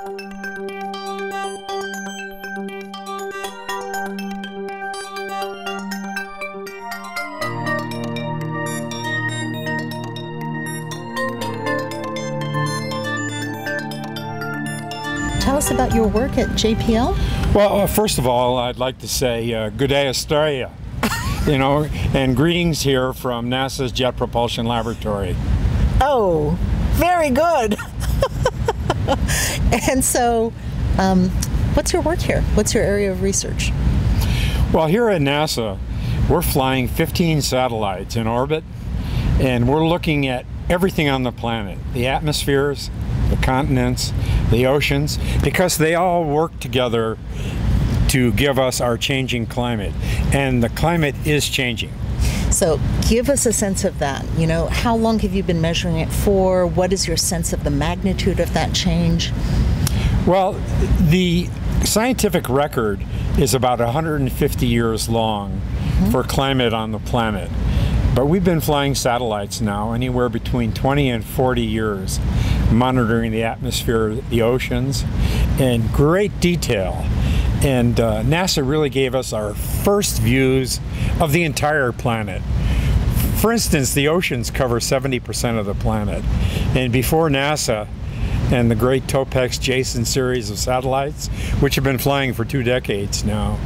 Tell us about your work at JPL. Well, first of all, I'd like to say good day, Australia, and greetings here from NASA's Jet Propulsion Laboratory. Oh, very good. And so, what's your work here? What's your area of research? Well, here at NASA, we're flying 15 satellites in orbit, and we're looking at everything on the planet, the atmospheres, the continents, the oceans, because they all work together to give us our changing climate, and the climate is changing. So give us a sense of that. How long have you been measuring it for? What is your sense of the magnitude of that change? Well, the scientific record is about 150 years long for climate on the planet. But we've been flying satellites now anywhere between 20 and 40 years, monitoring the atmosphere, the oceans, in great detail. And NASA really gave us our first views of the entire planet. For instance, the oceans cover 70% of the planet. And before NASA and the great Topex Jason series of satellites, which have been flying for 2 decades now,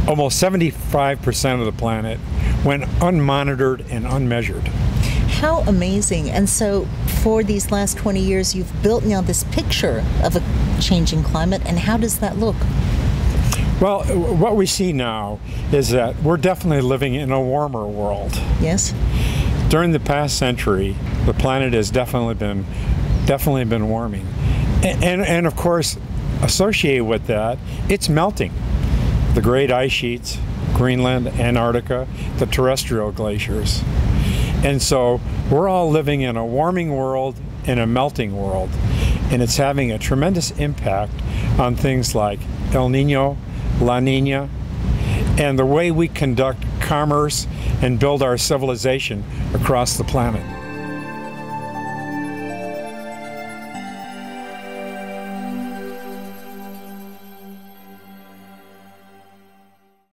almost 75% of the planet went unmonitored and unmeasured. How amazing. And so for these last 20 years, you've built now this picture of a changing climate, and how does that look? Well, what we see now is that we're definitely living in a warmer world. Yes. During the past century, the planet has definitely been warming. And of course, associated with that, it's melting. The great ice sheets, Greenland, Antarctica, the terrestrial glaciers. And so we're all living in a warming world and a melting world, and it's having a tremendous impact on things like El Nino, La Nina, and the way we conduct commerce and build our civilization across the planet.